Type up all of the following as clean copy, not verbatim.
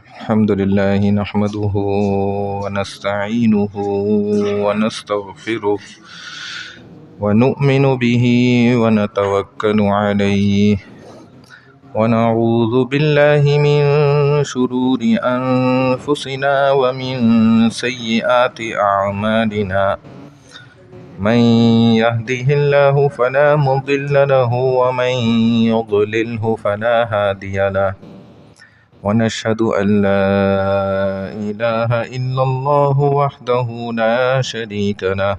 الحمد لله نحمده ونستعينه ونستغفره ونؤمن به ونتوكل عليه ونعوذ بالله من شرور أنفسنا ومن سيئات أعمالنا من يهده الله فلا مضل له ومن يضلله فلا هادي له ونشهد أن لا إله إلا الله وحده لا شريك له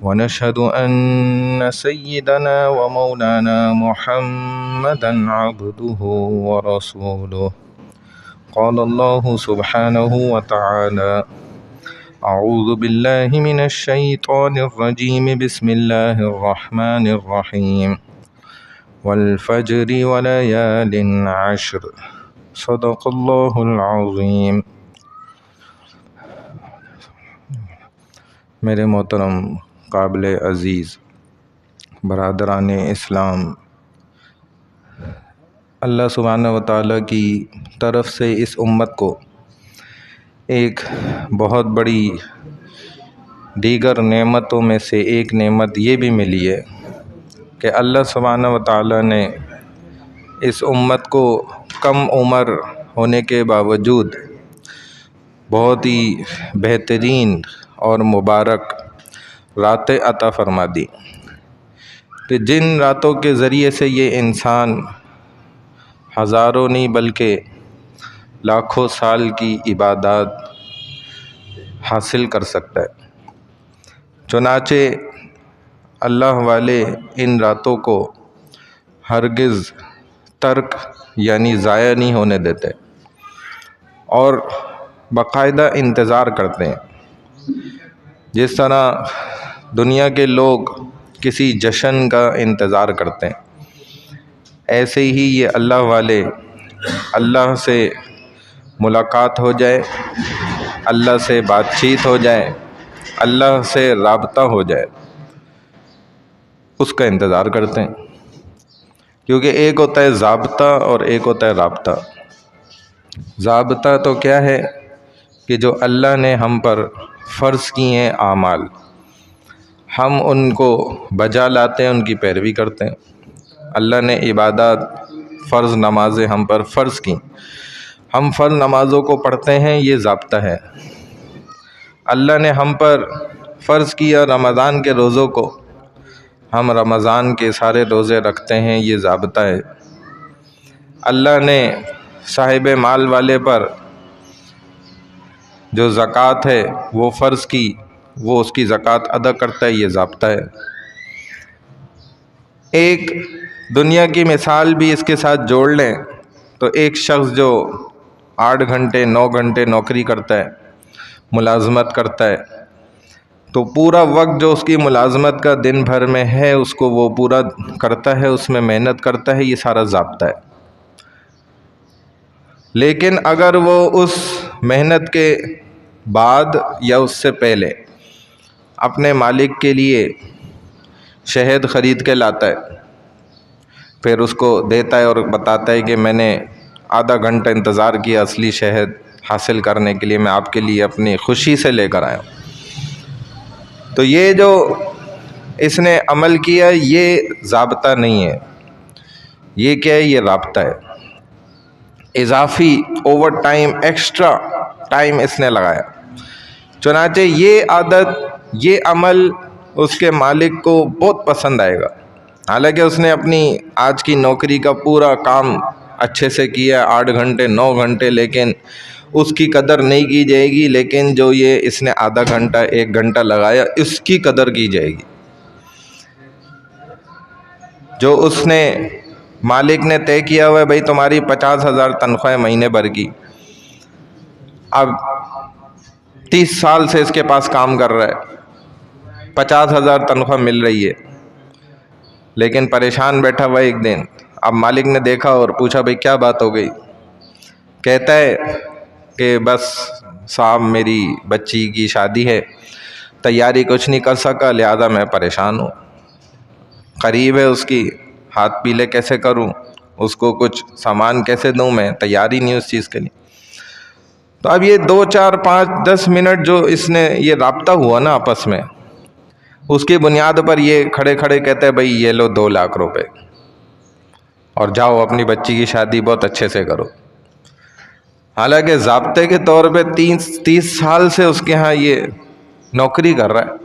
ونشهد أن سيدنا ومولانا محمدا عبده ورسوله قال الله سبحانه وتعالى أعوذ بالله من الشيطان الرجيم بسم الله الرحمن الرحيم والفجر وليال عشر صدق اللہ العظیم۔ میرے محترم قابل عزیز برادران اسلام، اللہ سبحانہ و تعالیٰ کی طرف سے اس امت کو ایک بہت بڑی دیگر نعمتوں میں سے ایک نعمت یہ بھی ملی ہے کہ اللہ سبحانہ و تعالیٰ نے اس امت کو کم عمر ہونے کے باوجود بہت ہی بہترین اور مبارک راتیں عطا فرما دی کہ جن راتوں کے ذریعے سے یہ انسان ہزاروں نہیں بلکہ لاکھوں سال کی عبادات حاصل کر سکتا ہے۔ چنانچہ اللہ والے ان راتوں کو ہرگز ترک یعنی ضائع نہیں ہونے دیتے اور باقاعدہ انتظار کرتے ہیں۔ جس طرح دنیا کے لوگ کسی جشن کا انتظار کرتے ہیں، ایسے ہی یہ اللہ والے اللہ سے ملاقات ہو جائے، اللہ سے بات چیت ہو جائے، اللہ سے رابطہ ہو جائے، اس کا انتظار کرتے ہیں۔ کیونکہ ایک ہوتا ہے ضابطہ اور ایک ہوتا ہے رابطہ۔ ضابطہ تو کیا ہے کہ جو اللہ نے ہم پر فرض کیے ہیں اعمال، ہم ان کو بجا لاتے ہیں، ان کی پیروی کرتے ہیں۔ اللہ نے عبادات فرض نمازیں ہم پر فرض کی، ہم فرض نمازوں کو پڑھتے ہیں، یہ ضابطہ ہے۔ اللہ نے ہم پر فرض کیا رمضان کے روزوں کو، ہم رمضان کے سارے روزے رکھتے ہیں، یہ ضابطہ ہے۔ اللہ نے صاحب مال والے پر جو زکوٰۃ ہے وہ فرض کی، وہ اس کی زکوٰۃ ادا کرتا ہے، یہ ضابطہ ہے۔ ایک دنیا کی مثال بھی اس کے ساتھ جوڑ لیں تو ایک شخص جو 8 گھنٹے 9 گھنٹے نوکری کرتا ہے، ملازمت کرتا ہے، تو پورا وقت جو اس کی ملازمت کا دن بھر میں ہے اس کو وہ پورا کرتا ہے، اس میں محنت کرتا ہے، یہ سارا ضابطہ ہے۔ لیکن اگر وہ اس محنت کے بعد یا اس سے پہلے اپنے مالک کے لیے شہد خرید کے لاتا ہے، پھر اس کو دیتا ہے اور بتاتا ہے کہ میں نے آدھا گھنٹہ انتظار کیا اصلی شہد حاصل کرنے کے لیے، میں آپ کے لیے اپنی خوشی سے لے کر آیا ہوں، تو یہ جو اس نے عمل کیا یہ ضابطہ نہیں ہے، یہ کیا ہے؟ یہ رابطہ ہے۔ اضافی اوور ٹائم، ایکسٹرا ٹائم اس نے لگایا۔ چنانچہ یہ عادت، یہ عمل اس کے مالک کو بہت پسند آئے گا۔ حالانکہ اس نے اپنی آج کی نوکری کا پورا کام اچھے سے کیا، 8 گھنٹے 9 گھنٹے، لیکن اس کی قدر نہیں کی جائے گی، لیکن جو یہ اس نے آدھا گھنٹہ 1 گھنٹہ لگایا اس کی قدر کی جائے گی۔ جو اس نے مالک نے طے کیا ہوا ہے بھائی تمہاری 50,000 تنخواہ مہینے بھر کی، اب 30 سال سے اس کے پاس کام کر رہا ہے، 50,000 تنخواہ مل رہی ہے، لیکن پریشان بیٹھا ہوا ایک دن، اب مالک نے دیکھا اور پوچھا بھائی کیا بات ہو گئی؟ کہتا ہے کہ بس صاحب میری بچی کی شادی ہے، تیاری کچھ نہیں کر سکا، لہذا میں پریشان ہوں، قریب ہے اس کی، ہاتھ پیلے کیسے کروں، اس کو کچھ سامان کیسے دوں، میں تیاری نہیں اس چیز کے لیے۔ تو اب یہ 2 4 5 10 منٹ جو اس نے یہ رابطہ ہوا نا آپس میں، اس کی بنیاد پر یہ کھڑے کھڑے کہتے ہیں بھائی یہ لو 2 لاکھ روپے اور جاؤ اپنی بچی کی شادی بہت اچھے سے کرو۔ حالانکہ ضابطے کے طور پہ 30 سال سے اس کے ہاں یہ نوکری کر رہا ہے،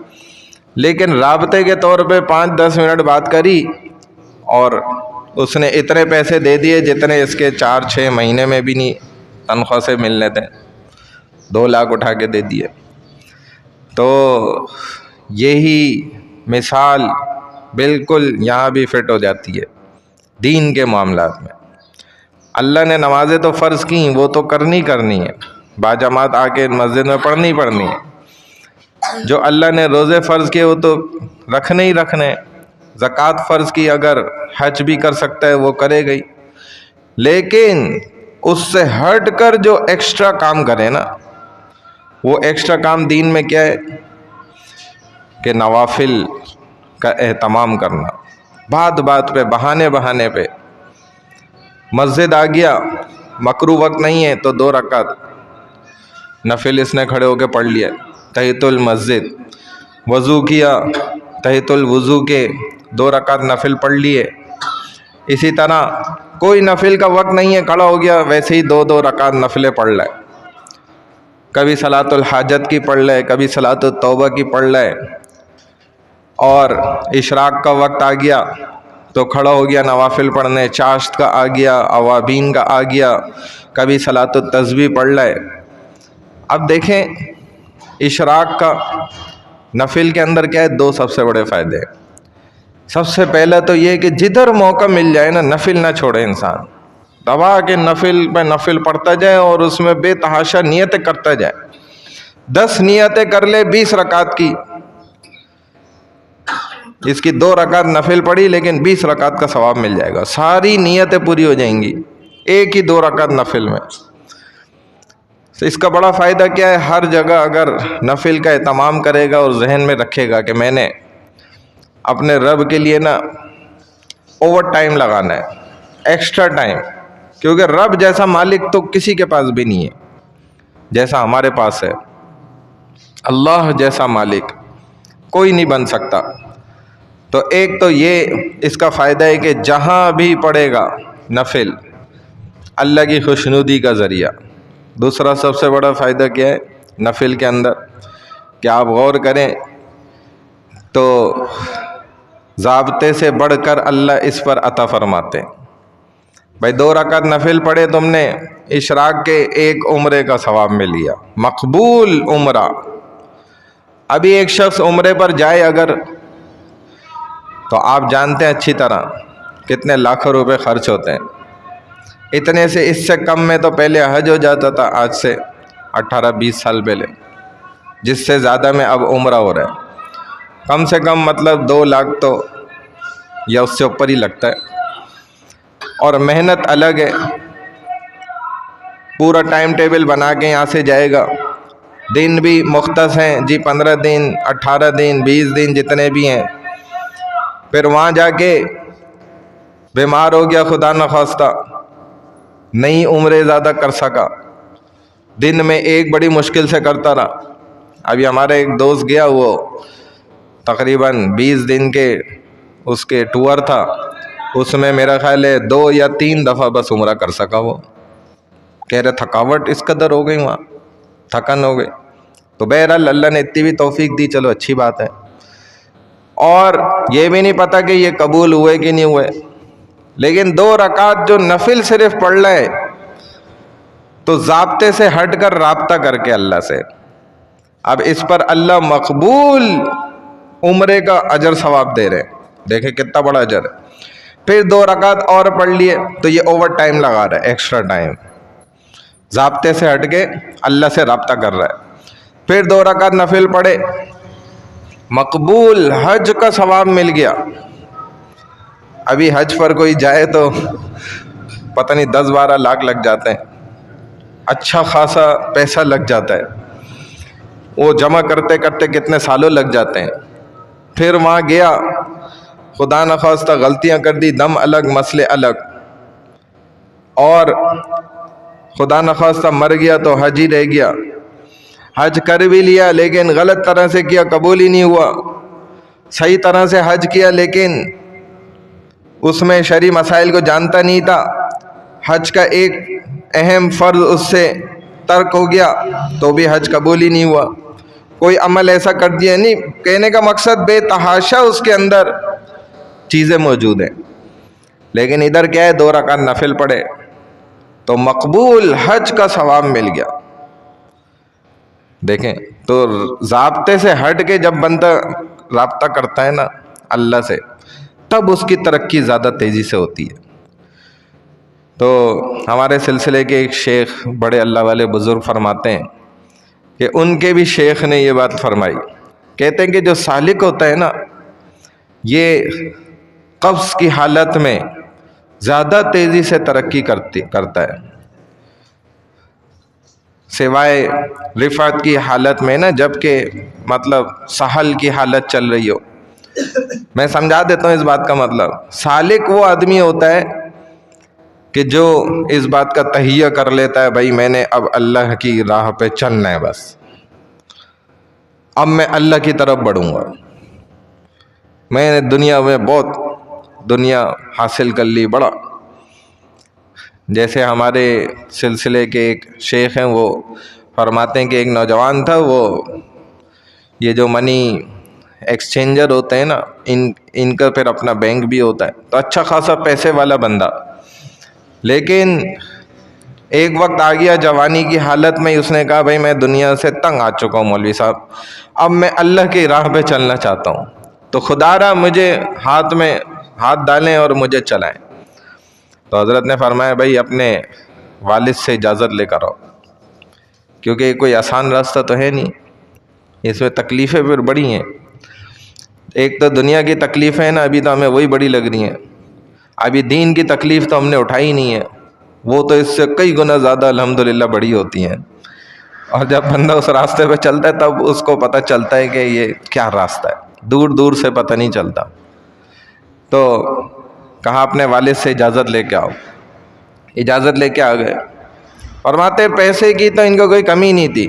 لیکن رابطے کے طور پہ 5 10 منٹ بات کری اور اس نے اتنے پیسے دے دیے جتنے اس کے 4 6 مہینے میں بھی نہیں تنخواہ سے ملنے تھے، 2 لاکھ اٹھا کے دے دیے۔ تو یہی مثال بالکل یہاں بھی فٹ ہو جاتی ہے دین کے معاملات میں۔ اللہ نے نمازیں تو فرض کی، وہ تو کرنی ہے، باجماعت آ کے مسجد میں پڑھنی ہے۔ جو اللہ نے روزے فرض کیے وہ تو رکھنے ہی رکھنے، زکوٰۃ فرض کی، اگر حج بھی کر سکتا ہے وہ کرے گئی، لیکن اس سے ہٹ کر جو ایکسٹرا کام کرے نا، وہ ایکسٹرا کام دین میں کیا ہے کہ نوافل کا اہتمام کرنا۔ بات بات پہ، بہانے پہ مسجد آ گیا، مکروہ وقت نہیں ہے تو 2 رکعت نفل اس نے کھڑے ہو کے پڑھ لیا، تحیۃ المسجد، وضو کیا، تحیۃ الوضو کے 2 رکعت نفل پڑھ لیے۔ اسی طرح کوئی نفل کا وقت نہیں ہے، کھڑا ہو گیا ویسے ہی 2 رکعت نفلیں پڑھ لائے، کبھی صلاۃ الحاجت کی پڑھ لائے، کبھی صلاۃ التوبہ کی پڑھ لائے، اور اشراق کا وقت آ گیا تو کھڑا ہو گیا نوافل پڑھنے، چاشت کا آ گیا، اوابین کا آ گیا، کبھی صلاۃ التسبیح پڑھ لائے۔ اب دیکھیں اشراق کا نفل کے اندر کیا ہے، 2 سب سے بڑے فائدے ہیں۔ سب سے پہلا تو یہ کہ جدھر موقع مل جائے نا، نفل نہ چھوڑے انسان، دبا کے نفل پہ نفل پڑھتا جائے اور اس میں بے تحاشا نیتیں کرتا جائے۔ 10 نیتیں کر لے 20 رکعت کی، اس کی 2 رکعت نفل پڑھی لیکن 20 رکعت کا ثواب مل جائے گا، ساری نیتیں پوری ہو جائیں گی ایک ہی 2 رکعت نفل میں۔ اس کا بڑا فائدہ کیا ہے، ہر جگہ اگر نفل کا اہتمام کرے گا اور ذہن میں رکھے گا کہ میں نے اپنے رب کے لیے نا اوور ٹائم لگانا ہے، ایکسٹرا ٹائم، کیونکہ رب جیسا مالک تو کسی کے پاس بھی نہیں ہے جیسا ہمارے پاس ہے۔ اللہ جیسا مالک کوئی نہیں بن سکتا۔ تو ایک تو یہ اس کا فائدہ ہے کہ جہاں بھی پڑھے گا نفل اللہ کی خوشنودی کا ذریعہ۔ دوسرا سب سے بڑا فائدہ کیا ہے نفل کے اندر کہ آپ غور کریں تو ضابطے سے بڑھ کر اللہ اس پر عطا فرماتے ہیں۔ بھائی 2 رکعت نفل پڑھے تم نے، اشراق کے 1 عمرے کا ثواب میں لیا، مقبول عمرہ۔ ابھی ایک شخص عمرے پر جائے اگر، تو آپ جانتے ہیں اچھی طرح کتنے لاکھوں روپے خرچ ہوتے ہیں۔ اتنے سے اس سے کم میں تو پہلے حج ہو جاتا تھا، آج سے 18 20 سال پہلے، جس سے زیادہ میں اب عمرہ ہو رہا ہے۔ کم سے کم مطلب 2 لاکھ تو یا اس سے اوپر ہی لگتا ہے، اور محنت الگ ہے۔ پورا ٹائم ٹیبل بنا کے یہاں سے جائے گا، دن بھی مختص ہیں جی، 15 دن 18 دن 20 دن جتنے بھی ہیں۔ پھر وہاں جا کے بیمار ہو گیا خدا نخواستہ، نہیں عمرے زیادہ کر سکا، دن میں 1 بڑی مشکل سے کرتا رہا۔ ابھی ہمارا ایک دوست گیا، وہ تقریباً 20 دن کے اس کے ٹور تھا، اس میں میرا خیال ہے 2 یا 3 دفعہ بس عمرہ کر سکا۔ وہ کہہ رہے تھکاوٹ اس قدر ہو گئی، وہاں تھکن ہو گئی۔ تو بہرحال اللہ نے اتنی بھی توفیق دی، چلو اچھی بات ہے۔ اور یہ بھی نہیں پتا کہ یہ قبول ہوئے کہ نہیں ہوئے، لیکن 2 رکعت جو نفل صرف پڑھ لائے تو ضابطے سے ہٹ کر رابطہ کر کے اللہ سے، اب اس پر اللہ مقبول عمرے کا اجر ثواب دے رہے ہیں، دیکھیں کتنا بڑا اجر ہے۔ پھر 2 رکعت اور پڑھ لیے تو یہ اوور ٹائم لگا رہا ہے، ایکسٹرا ٹائم، ضابطے سے ہٹ کے اللہ سے رابطہ کر رہا ہے۔ پھر 2 رکعت نفل پڑھے، مقبول حج کا ثواب مل گیا۔ ابھی حج پر کوئی جائے تو پتہ نہیں 10-12 لاکھ لگ جاتے ہیں، اچھا خاصا پیسہ لگ جاتا ہے، وہ جمع کرتے کرتے کتنے سالوں لگ جاتے ہیں۔ پھر وہاں گیا، خدا نخواستہ غلطیاں کر دی، دم الگ مسئلے الگ، اور خدا نخواستہ مر گیا تو حج ہی رہ گیا، حج کر بھی لیا لیکن غلط طرح سے کیا، قبول ہی نہیں ہوا، صحیح طرح سے حج کیا لیکن اس میں شرعی مسائل کو جانتا نہیں تھا، حج کا ایک اہم فرض اس سے ترک ہو گیا تو بھی حج قبول ہی نہیں ہوا۔ کوئی عمل ایسا کر دیا، نہیں کہنے کا مقصد بے تحاشا اس کے اندر چیزیں موجود ہیں، لیکن ادھر کیا ہے 2 رکعت نفل پڑھے تو مقبول حج کا ثواب مل گیا۔ دیکھیں تو ضابطے سے ہٹ کے جب بندہ رابطہ کرتا ہے نا اللہ سے، تب اس کی ترقی زیادہ تیزی سے ہوتی ہے۔ تو ہمارے سلسلے کے ایک شیخ بڑے اللہ والے بزرگ فرماتے ہیں کہ ان کے بھی شیخ نے یہ بات فرمائی، کہتے ہیں کہ جو سالک ہوتا ہے نا یہ قبض کی حالت میں زیادہ تیزی سے ترقی کرتا ہے، سوائے رفعت کی حالت میں نا، جبکہ مطلب سہل کی حالت چل رہی ہو۔ میں سمجھا دیتا ہوں اس بات کا مطلب، سالک وہ آدمی ہوتا ہے کہ جو اس بات کا تہیہ کر لیتا ہے بھائی میں نے اب اللہ کی راہ پہ چلنا ہے، بس اب میں اللہ کی طرف بڑھوں گا، میں نے دنیا میں بہت دنیا حاصل کر لی بڑا۔ جیسے ہمارے سلسلے کے ایک شیخ ہیں، وہ فرماتے ہیں کہ ایک نوجوان تھا، وہ یہ جو منی ایکسچینجر ہوتے ہیں نا ان کا پھر اپنا بینک بھی ہوتا ہے، تو اچھا خاصا پیسے والا بندہ، لیکن ایک وقت آ گیا جوانی کی حالت میں اس نے کہا بھائی میں دنیا سے تنگ آ چکا ہوں مولوی صاحب، اب میں اللہ کی راہ پہ چلنا چاہتا ہوں، تو خدا را مجھے ہاتھ میں ہاتھ ڈالیں اور مجھے چلائیں۔ تو حضرت نے فرمایا بھائی اپنے والد سے اجازت لے کر آؤ، کیونکہ یہ کوئی آسان راستہ تو ہے نہیں، اس میں تکلیفیں پھر بڑی ہیں۔ ایک تو دنیا کی تکلیفیں ہیں نا، ابھی تو ہمیں وہی بڑی لگ رہی ہیں، ابھی دین کی تکلیف تو ہم نے اٹھائی نہیں ہے، وہ تو اس سے کئی گنا زیادہ الحمدللہ بڑی ہوتی ہیں، اور جب بندہ اس راستے پہ چلتا ہے تب اس کو پتہ چلتا ہے کہ یہ کیا راستہ ہے، دور دور سے پتہ نہیں چلتا۔ تو کہا اپنے والد سے اجازت لے کے آؤ، اجازت لے کے آ گئے۔ فرماتے پیسے کی تو ان کو کوئی کمی نہیں تھی،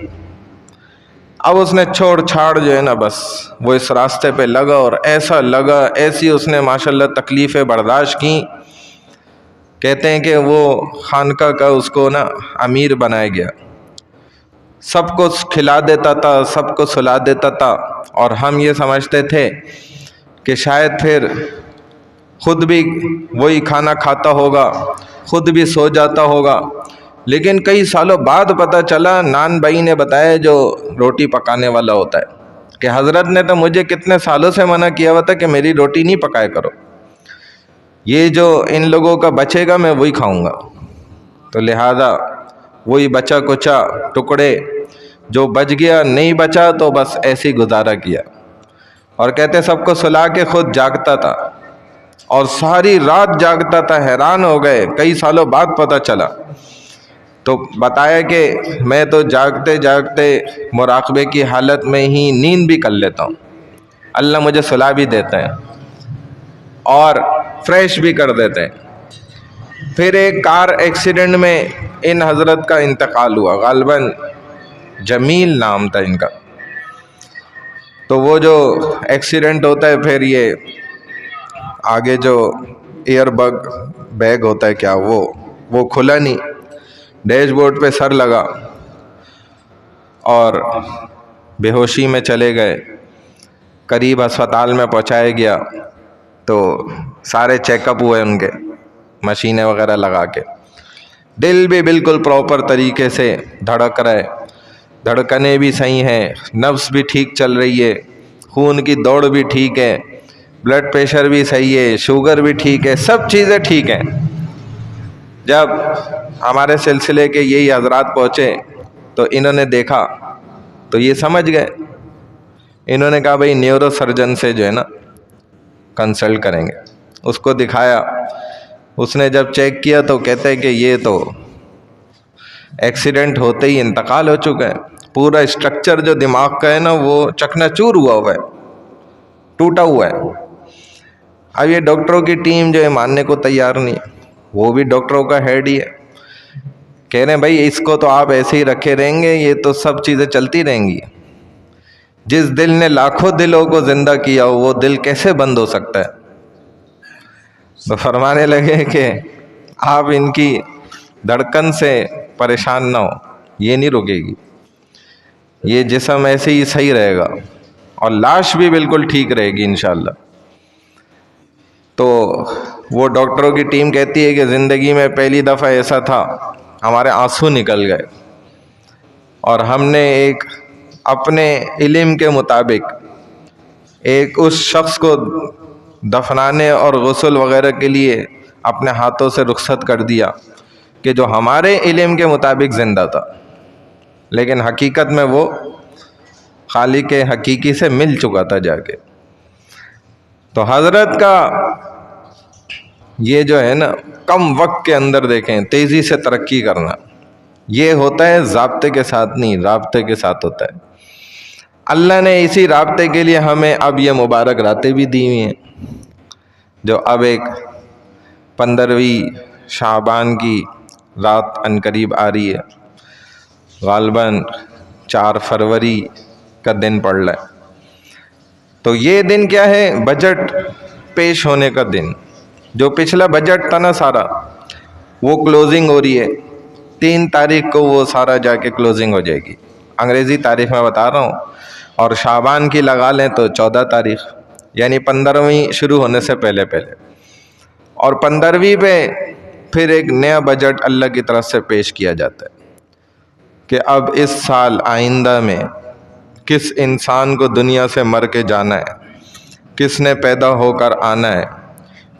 اب اس نے چھوڑ چھاڑ جو ہے نا بس وہ اس راستے پہ لگا، اور ایسا لگا، ایسی اس نے ماشاءاللہ تکلیفیں برداشت کی، کہتے ہیں کہ وہ خانقاہ کا اس کو نا امیر بنایا گیا، سب کو کھلا دیتا تھا، سب کو سلا دیتا تھا، اور ہم یہ سمجھتے تھے کہ شاید پھر خود بھی وہی کھانا کھاتا ہوگا، خود بھی سو جاتا ہوگا، لیکن کئی سالوں بعد پتہ چلا، نان بھائی نے بتایا جو روٹی پکانے والا ہوتا ہے، کہ حضرت نے تو مجھے کتنے سالوں سے منع کیا ہوا تھا کہ میری روٹی نہیں پکایا کرو، یہ جو ان لوگوں کا بچے گا میں وہی کھاؤں گا، تو لہذا وہی بچا کچا ٹکڑے، جو بچ گیا نہیں بچا تو بس ایسے ہی گزارا کیا، اور کہتے سب کو سلا کے خود جاگتا تھا، اور ساری رات جاگتا تھا، حیران ہو گئے، کئی سالوں بعد پتہ چلا، تو بتایا کہ میں تو جاگتے جاگتے مراقبے کی حالت میں ہی نیند بھی کر لیتا ہوں، اللہ مجھے سلا بھی دیتے ہیں اور فریش بھی کر دیتے ہیں۔ پھر ایک کار ایکسیڈنٹ میں ان حضرت کا انتقال ہوا، غالباً جمیل نام تھا ان کا، تو وہ جو ایکسیڈنٹ ہوتا ہے پھر یہ آگے جو ایئر بیگ ہوتا ہے کیا وہ کھلا نہیں، ڈیش بورڈ پہ سر لگا اور بے ہوشی میں چلے گئے، قریب ہسپتال میں پہنچایا گیا تو سارے چیک اپ ہوئے ان کے، مشینیں وغیرہ لگا کے، دل بھی بالکل پراپر طریقے سے دھڑک رہا ہے، دھڑکنیں بھی صحیح ہیں، نبض بھی ٹھیک چل رہی ہے، خون کی دوڑ بھی ٹھیک ہے، بلڈ پریشر بھی صحیح ہے، شوگر بھی ٹھیک ہے، سب چیزیں ٹھیک ہیں۔ جب ہمارے سلسلے کے یہی حضرات پہنچے تو انہوں نے دیکھا تو یہ سمجھ گئے، انہوں نے کہا بھائی نیورو سرجن سے جو ہے نا کنسلٹ کریں گے، اس کو دکھایا، اس نے جب چیک کیا تو کہتے ہیں کہ یہ تو ایکسیڈنٹ ہوتے ہی انتقال ہو چکا ہے، پورا اسٹرکچر جو دماغ کا ہے نا وہ چکنا چور ہوا ہے، ٹوٹا ہوا ہے۔ اب یہ ڈاکٹروں کی ٹیم جو ہے ماننے کو تیار نہیں، وہ بھی ڈاکٹروں کا ہیڈ ہی ہے، کہہ رہے ہیں بھائی اس کو تو آپ ایسے ہی رکھے رہیں گے، یہ تو سب چیزیں چلتی رہیں گی. جس دل نے لاکھوں دلوں کو زندہ کیا ہو وہ دل کیسے بند ہو سکتا ہے؟ تو فرمانے لگے کہ آپ ان کی دھڑکن سے پریشان نہ ہو، یہ نہیں رکے گی، یہ جسم ایسے ہی صحیح رہے گا اور لاش بھی بالکل ٹھیک رہے گی انشاءاللہ. تو وہ ڈاکٹروں کی ٹیم کہتی ہے کہ زندگی میں پہلی دفعہ ایسا تھا، ہمارے آنسو نکل گئے اور ہم نے ایک اپنے علم کے مطابق ایک اس شخص کو دفنانے اور غسل وغیرہ کے لیے اپنے ہاتھوں سے رخصت کر دیا کہ جو ہمارے علم کے مطابق زندہ تھا، لیکن حقیقت میں وہ خالق حقیقی سے مل چکا تھا جا کے. تو حضرت کا یہ جو ہے نا کم وقت کے اندر دیکھیں تیزی سے ترقی کرنا، یہ ہوتا ہے ضابطے کے ساتھ نہیں، رابطے کے ساتھ ہوتا ہے. اللہ نے اسی رابطے کے لیے ہمیں اب یہ مبارک راتیں بھی دی ہوئی ہیں، جو اب ایک 15ویں شعبان کی رات عنقریب آ رہی ہے، غالباً 4 فروری کا دن پڑ رہا ہے. تو یہ دن کیا ہے؟ بجٹ پیش ہونے کا دن. جو پچھلا بجٹ تھا نا سارا، وہ کلوزنگ ہو رہی ہے. 3 تاریخ کو وہ سارا جا کے کلوزنگ ہو جائے گی، انگریزی تاریخ میں بتا رہا ہوں، اور شعبان کی لگا لیں تو 14 تاریخ، یعنی 15ویں شروع ہونے سے پہلے پہلے. اور 15ویں پہ پھر ایک نیا بجٹ اللہ کی طرف سے پیش کیا جاتا ہے کہ اب اس سال آئندہ میں کس انسان کو دنیا سے مر کے جانا ہے، کس نے پیدا ہو کر آنا ہے،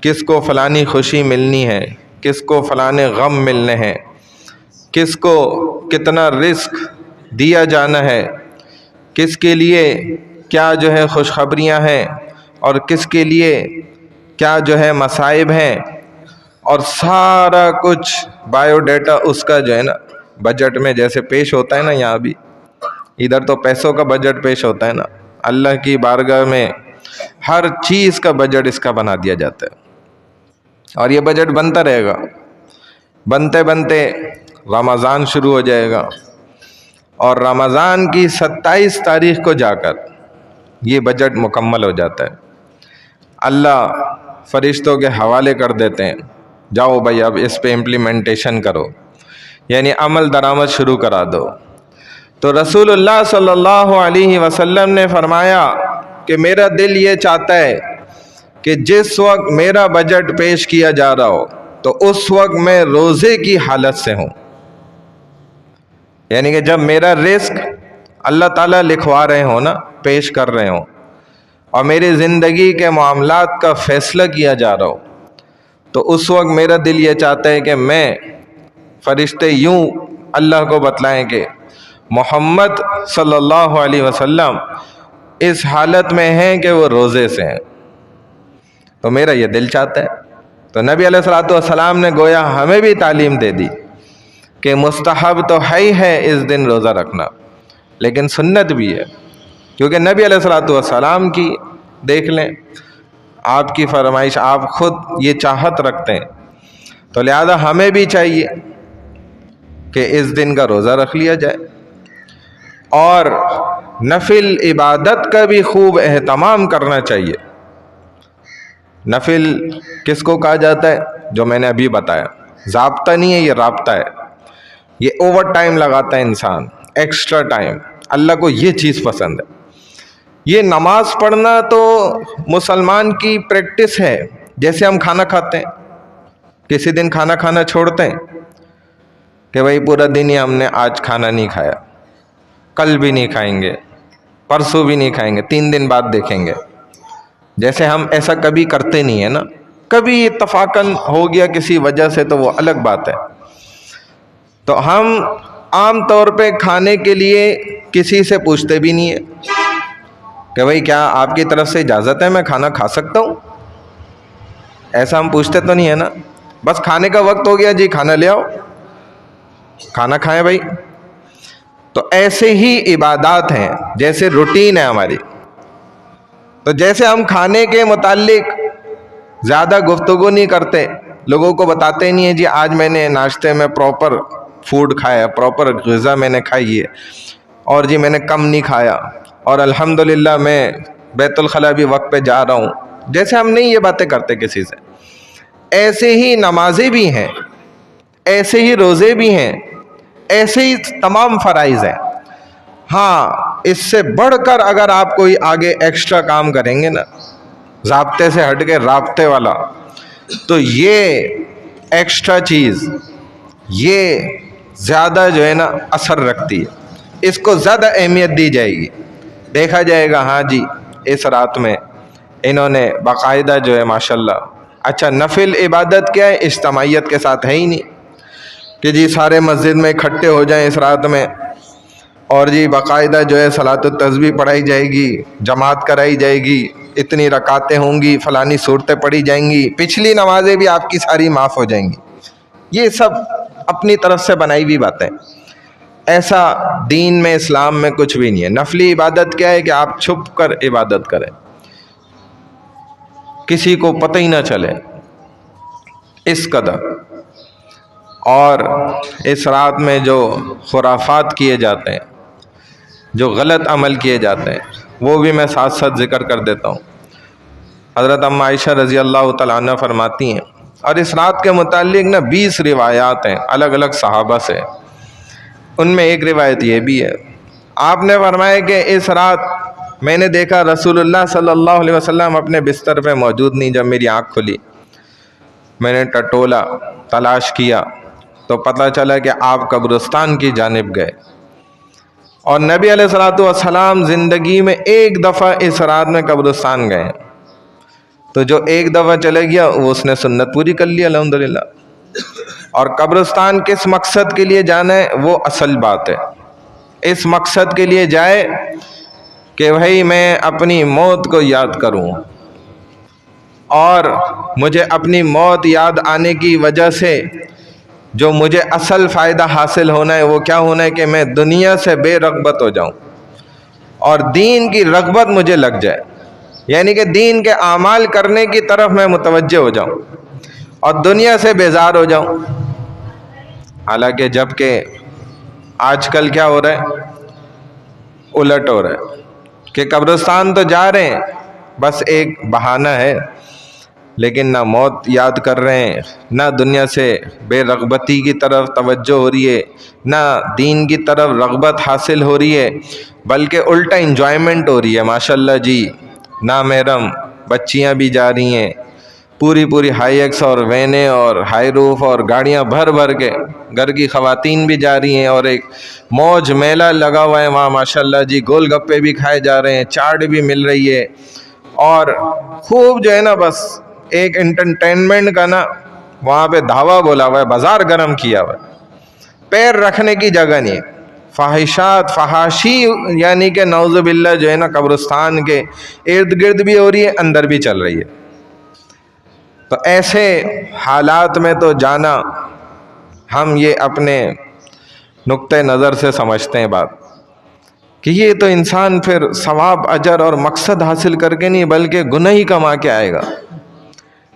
کس کو فلانی خوشی ملنی ہے، کس کو فلانے غم ملنے ہیں، کس کو کتنا رزق دیا جانا ہے، کس کے لیے کیا جو ہے خوشخبریاں ہیں اور کس کے لیے کیا جو ہے مصائب ہیں، اور سارا کچھ بایو ڈیٹا اس کا جو ہے نا بجٹ میں جیسے پیش ہوتا ہے نا، یہاں بھی ادھر تو پیسوں کا بجٹ پیش ہوتا ہے نا، اللہ کی بارگاہ میں ہر چیز کا بجٹ اس کا بنا دیا جاتا ہے. اور یہ بجٹ بنتا رہے گا، بنتے بنتے رمضان شروع ہو جائے گا، اور رمضان کی 27 تاریخ کو جا کر یہ بجٹ مکمل ہو جاتا ہے. اللہ فرشتوں کے حوالے کر دیتے ہیں، جاؤ بھائی اب اس پہ امپلیمنٹیشن کرو، یعنی عمل درآمد شروع کرا دو. تو رسول اللہ صلی اللہ علیہ وسلم نے فرمایا کہ میرا دل یہ چاہتا ہے کہ جس وقت میرا بجٹ پیش کیا جا رہا ہو تو اس وقت میں روزے کی حالت سے ہوں، یعنی کہ جب میرا رزق اللہ تعالیٰ لکھوا رہے ہوں نا، پیش کر رہے ہوں، اور میری زندگی کے معاملات کا فیصلہ کیا جا رہا ہو، تو اس وقت میرا دل یہ چاہتا ہے کہ میں فرشتے یوں اللہ کو بتلائیں کہ محمد صلی اللہ علیہ وسلم اس حالت میں ہیں کہ وہ روزے سے ہیں. تو میرا یہ دل چاہتا ہے. تو نبی علیہ الصلوۃ والسلام نے گویا ہمیں بھی تعلیم دے دی کہ مستحب تو ہے ہے اس دن روزہ رکھنا، لیکن سنت بھی ہے، کیونکہ نبی علیہ الصلوۃ والسلام کی دیکھ لیں، آپ کی فرمائش، آپ خود یہ چاہت رکھتے ہیں، تو لہذا ہمیں بھی چاہیے کہ اس دن کا روزہ رکھ لیا جائے. اور نفل عبادت کا بھی خوب اہتمام کرنا چاہیے. نفل کس کو کہا جاتا ہے؟ جو میں نے ابھی بتایا، ضابطہ نہیں ہے، یہ رابطہ ہے. یہ اوور ٹائم لگاتا ہے انسان، ایکسٹرا ٹائم. اللہ کو یہ چیز پسند ہے. یہ نماز پڑھنا تو مسلمان کی پریکٹس ہے، جیسے ہم کھانا کھاتے ہیں، کسی دن کھانا کھانا چھوڑتے ہیں کہ بھائی پورا دن ہی ہم نے آج کھانا نہیں کھایا، کل بھی نہیں کھائیں گے، پرسوں بھی نہیں کھائیں گے، 3 دن بعد دیکھیں گے. جیسے ہم ایسا کبھی کرتے نہیں ہیں نا، کبھی اتفاقاً ہو گیا کسی وجہ سے تو وہ الگ بات ہے. تو ہم عام طور پہ کھانے کے لیے کسی سے پوچھتے بھی نہیں ہیں کہ بھائی کیا آپ کی طرف سے اجازت ہے میں کھانا کھا سکتا ہوں؟ ایسا ہم پوچھتے تو نہیں ہے نا. بس کھانے کا وقت ہو گیا، جی کھانا لے آؤ، کھانا کھائیں بھائی. تو ایسے ہی عبادات ہیں، جیسے روٹین ہے ہماری. تو جیسے ہم کھانے کے متعلق زیادہ گفتگو نہیں کرتے، لوگوں کو بتاتے نہیں ہیں جی آج میں نے ناشتے میں پراپر فوڈ کھایا، پراپر غذا میں نے کھائی ہے، اور جی میں نے کم نہیں کھایا، اور الحمدللہ میں بیت الخلاء بھی وقت پہ جا رہا ہوں، جیسے ہم نہیں یہ باتیں کرتے کسی سے، ایسے ہی نمازیں بھی ہیں، ایسے ہی روزے بھی ہیں، ایسے ہی تمام فرائض ہیں۔ ہاں اس سے بڑھ کر اگر آپ کوئی آگے ایکسٹرا کام کریں گے نا، ضابطے سے ہٹ کے رابطے والا، تو یہ ایکسٹرا چیز یہ زیادہ جو ہے نا اثر رکھتی ہے، اس کو زیادہ اہمیت دی جائے گی۔ دیکھا جائے گا ہاں جی اس رات میں انہوں نے باقاعدہ جو ہے ماشاءاللہ، اچھا نفل عبادت کیا ہے؟ اجتماعیت کے ساتھ ہے ہی نہیں کہ جی سارے مسجد میں اکٹھے ہو جائیں اس رات میں، اور جی باقاعدہ جو ہے صلاۃ التسبیح پڑھائی جائے گی، جماعت کرائی جائے گی، اتنی رکعتیں ہوں گی، فلانی صورتیں پڑھی جائیں گی، پچھلی نمازیں بھی آپ کی ساری معاف ہو جائیں گی۔ یہ سب اپنی طرف سے بنائی ہوئی باتیں، ایسا دین میں اسلام میں کچھ بھی نہیں ہے۔ نفلی عبادت کیا ہے کہ آپ چھپ کر عبادت کریں، کسی کو پتہ ہی نہ چلے اس قدر۔ اور اس رات میں جو خرافات کیے جاتے ہیں، جو غلط عمل کیے جاتے ہیں، وہ بھی میں ساتھ ساتھ ذکر کر دیتا ہوں۔ حضرت ام عائشہ رضی اللہ تعالیٰ عنہ فرماتی ہیں، اور اس رات کے متعلق نا 20 روایات ہیں الگ الگ صحابہ سے، ان میں ایک روایت یہ بھی ہے، آپ نے فرمایا کہ اس رات میں نے دیکھا رسول اللہ صلی اللہ علیہ وسلم اپنے بستر پہ موجود نہیں۔ جب میری آنکھ کھلی میں نے ٹٹولا، تلاش کیا تو پتہ چلا کہ آپ قبرستان کی جانب گئے، اور نبی علیہ الصلوۃ والسلام زندگی میں ایک دفعہ اس رات میں قبرستان گئے، تو جو ایک دفعہ چلے گیا وہ اس نے سنت پوری کر لی الحمدللہ۔ اور قبرستان کس مقصد کے لیے جانا ہے وہ اصل بات ہے، اس مقصد کے لیے جائے کہ بھائی میں اپنی موت کو یاد کروں، اور مجھے اپنی موت یاد آنے کی وجہ سے جو مجھے اصل فائدہ حاصل ہونا ہے وہ کیا ہونا ہے کہ میں دنیا سے بے رغبت ہو جاؤں اور دین کی رغبت مجھے لگ جائے، یعنی کہ دین کے اعمال کرنے کی طرف میں متوجہ ہو جاؤں اور دنیا سے بیزار ہو جاؤں۔ حالانکہ جب کہ آج کل کیا ہو رہا ہے، الٹ ہو رہا ہے کہ قبرستان تو جا رہے ہیں، بس ایک بہانہ ہے، لیکن نہ موت یاد کر رہے ہیں، نہ دنیا سے بے رغبتی کی طرف توجہ ہو رہی ہے، نہ دین کی طرف رغبت حاصل ہو رہی ہے، بلکہ الٹا انجوائمنٹ ہو رہی ہے ماشاءاللہ جی۔ نامحرم بچیاں بھی جا رہی ہیں، پوری ہائی ایکس اور وینیں اور ہائی روف اور گاڑیاں بھر بھر کے، گھر کی خواتین بھی جا رہی ہیں، اور ایک موج میلہ لگا ہوا ہے وہاں ماشاءاللہ جی، گول گپے بھی کھائے جا رہے ہیں، چاٹ بھی مل رہی ہے، اور خوب جو ہے نا بس ایک انٹرٹینمنٹ کا نا وہاں پہ دھاوا بولا ہوا ہے، بازار گرم کیا ہوا ہے، پیر رکھنے کی جگہ نہیں ہے، فحاشات فحاشی یعنی کہ نعوذ باللہ جو ہے نا قبرستان کے ارد گرد بھی ہو رہی ہے، اندر بھی چل رہی ہے۔ تو ایسے حالات میں تو جانا، ہم یہ اپنے نقطۂ نظر سے سمجھتے ہیں بات کہ یہ تو انسان پھر ثواب اجر اور مقصد حاصل کر کے نہیں بلکہ گناہ ہی کما کے آئے گا،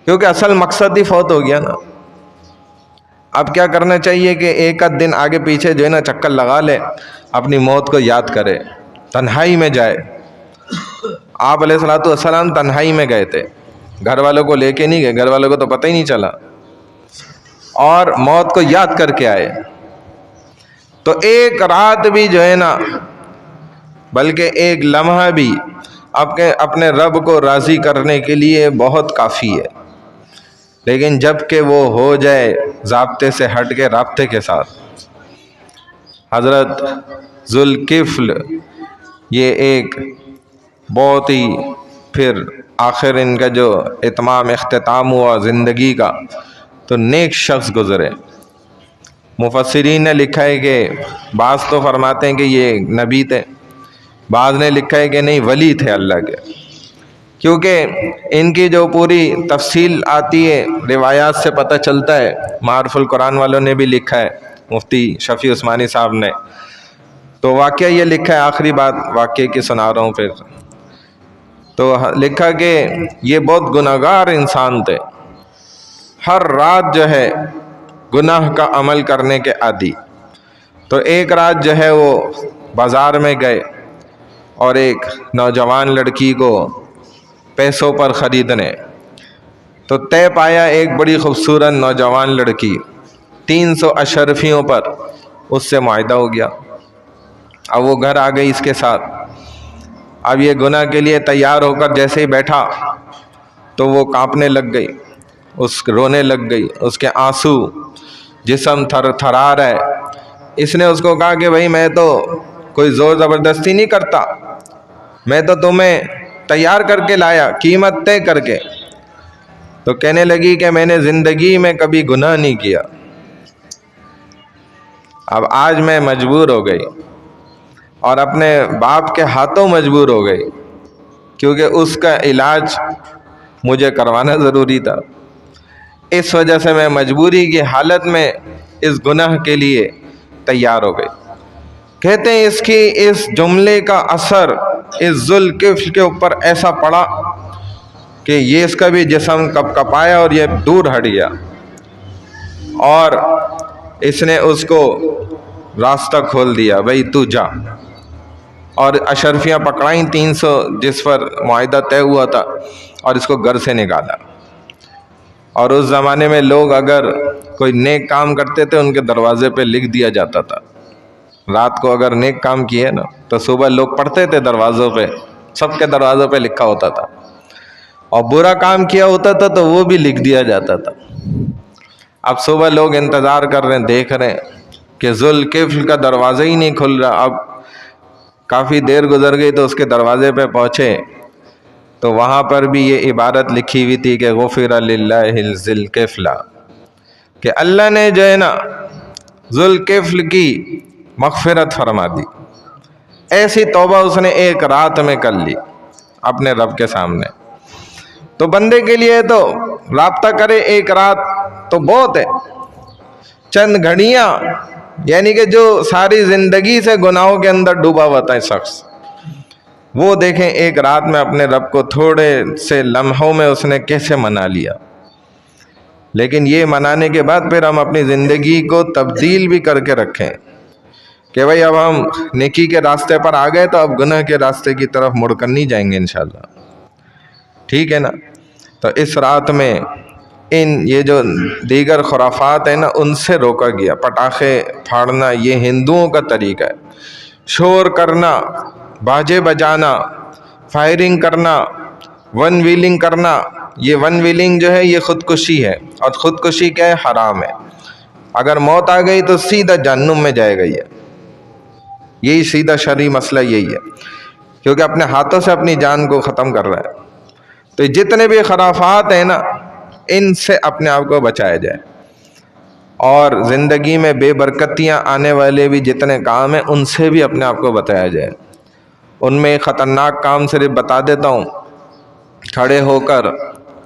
کیونکہ اصل مقصد ہی فوت ہو گیا نا۔ اب کیا کرنا چاہیے کہ ایک آدھ دن آگے پیچھے جو ہے نا چکر لگا لے، اپنی موت کو یاد کرے، تنہائی میں جائے۔ آپ علیہ الصلوۃ والسلام تنہائی میں گئے تھے، گھر والوں کو لے کے نہیں گئے، گھر والوں کو تو پتہ ہی نہیں چلا، اور موت کو یاد کر کے آئے۔ تو ایک رات بھی جو ہے نا بلکہ ایک لمحہ بھی اپنے رب کو راضی کرنے کے لیے بہت کافی ہے، لیکن جب کہ وہ ہو جائے ضابطے سے ہٹ کے رابطے کے ساتھ۔ حضرت ذوالکفل یہ ایک بہت ہی پھر آخر ان کا جو اتمام اختتام ہوا زندگی کا تو نیک شخص گزرے۔ مفسرین نے لکھا ہے کہ بعض تو فرماتے ہیں کہ یہ نبی تھے، بعض نے لکھا ہے کہ نہیں ولی تھے اللہ کے، کیونکہ ان کی جو پوری تفصیل آتی ہے روایات سے پتہ چلتا ہے۔ معارف القرآن والوں نے بھی لکھا ہے، مفتی شفیع عثمانی صاحب نے، تو واقعہ یہ لکھا ہے، آخری بات واقعے کی سنا رہا ہوں پھر، تو لکھا کہ یہ بہت گناہگار انسان تھے، ہر رات جو ہے گناہ کا عمل کرنے کے عادی، تو ایک رات جو ہے وہ بازار میں گئے اور ایک نوجوان لڑکی کو پیسوں پر خریدنے، تو طے پایا ایک بڑی خوبصورت نوجوان لڑکی، 300 اشرفیوں پر اس سے معاہدہ ہو گیا۔ اب وہ گھر آ گئی اس کے ساتھ، اب یہ گناہ کے لیے تیار ہو کر جیسے ہی بیٹھا تو وہ کانپنے لگ گئی، رونے لگ گئی، اس کے آنسو، جسم تھر تھرا رہا ہے۔ اس نے اس کو کہا کہ بھائی میں تو کوئی زور زبردستی نہیں کرتا، میں تو تمہیں تیار کر کے لایا، قیمت طے کر کے۔ تو کہنے لگی کہ میں نے زندگی میں کبھی گناہ نہیں کیا، اب آج میں مجبور ہو گئی اور اپنے باپ کے ہاتھوں مجبور ہو گئی، کیونکہ اس کا علاج مجھے کروانا ضروری تھا، اس وجہ سے میں مجبوری کی حالت میں اس گناہ کے لیے تیار ہو گئی۔ کہتے ہیں اس جملے کا اثر اس ذوالکفل کے اوپر ایسا پڑا کہ یہ اس کا بھی جسم کپ کپایا اور یہ دور ہٹ گیا، اور اس نے اس کو راستہ کھول دیا، بھائی تو جا، اور اشرفیاں پکڑائیں 300 جس پر معاہدہ طے ہوا تھا، اور اس کو گھر سے نکالا۔ اور اس زمانے میں لوگ اگر کوئی نیک کام کرتے تھے ان کے دروازے پہ لکھ دیا جاتا تھا، رات کو اگر نیک کام کیے نا تو صبح لوگ پڑھتے تھے دروازوں پہ، سب کے دروازوں پہ لکھا ہوتا تھا، اور برا کام کیا ہوتا تھا تو وہ بھی لکھ دیا جاتا تھا۔ اب صبح لوگ انتظار کر رہے ہیں، دیکھ رہے ہیں کہ ذوالکفل کا دروازہ ہی نہیں کھل رہا۔ اب کافی دیر گزر گئی تو اس کے دروازے پہ پہنچے تو وہاں پر بھی یہ عبارت لکھی ہوئی تھی کہ غفر للہ ذوالکفل، کہ اللہ نے جو ہے نا ذوالکفل کی مغفرت فرما دی۔ ایسی توبہ اس نے ایک رات میں کر لی اپنے رب کے سامنے۔ تو بندے کے لیے تو رابطہ کرے ایک رات تو بہت ہے، چند گھڑیاں، یعنی کہ جو ساری زندگی سے گناہوں کے اندر ڈوبا ہوا تھا شخص، وہ دیکھیں ایک رات میں اپنے رب کو تھوڑے سے لمحوں میں اس نے کیسے منا لیا۔ لیکن یہ منانے کے بعد پھر ہم اپنی زندگی کو تبدیل بھی کر کے رکھیں کہ بھائی اب ہم نیکی کے راستے پر آ گئے تو اب گناہ کے راستے کی طرف مڑ کر نہیں جائیں گے انشاءاللہ، ٹھیک ہے نا۔ تو اس رات میں یہ جو دیگر خرافات ہیں نا ان سے روکا گیا۔ پٹاخے پھاڑنا یہ ہندوؤں کا طریقہ ہے، شور کرنا، باجے بجانا، فائرنگ کرنا، ون ویلنگ کرنا، یہ ون ویلنگ جو ہے یہ خودکشی ہے، اور خودکشی کیا ہے؟ حرام ہے۔ اگر موت آ گئی تو سیدھا جہنم میں جائے گا، یہی سیدھا شرعی مسئلہ یہی ہے، کیونکہ اپنے ہاتھوں سے اپنی جان کو ختم کر رہا ہے۔ تو جتنے بھی خرافات ہیں نا ان سے اپنے آپ کو بچایا جائے، اور زندگی میں بے برکتیاں آنے والے بھی جتنے کام ہیں ان سے بھی اپنے آپ کو بتایا جائے۔ ان میں ایک خطرناک کام صرف بتا دیتا ہوں، کھڑے ہو کر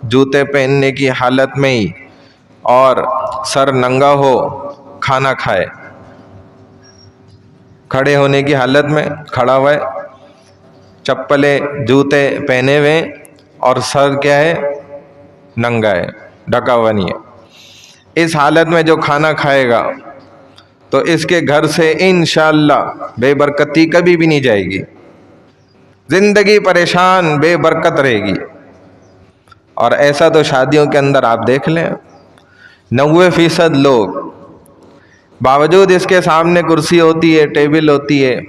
جوتے پہننے کی حالت میں ہی اور سر ننگا ہو کھانا کھائے، کھڑے ہونے کی حالت میں کھڑا ہوا ہے، چپلیں جوتے پہنے ہوئے اور سر کیا ہے؟ ننگا ہے، ڈھکا ہوا نہیں ہے۔ اس حالت میں جو کھانا کھائے گا تو اس کے گھر سے انشاءاللہ بے برکتی کبھی بھی نہیں جائے گی، زندگی پریشان بے برکت رہے گی۔ اور ایسا تو شادیوں کے اندر آپ دیکھ لیں، 90% لوگ باوجود اس کے سامنے کرسی ہوتی ہے، ٹیبل ہوتی ہے،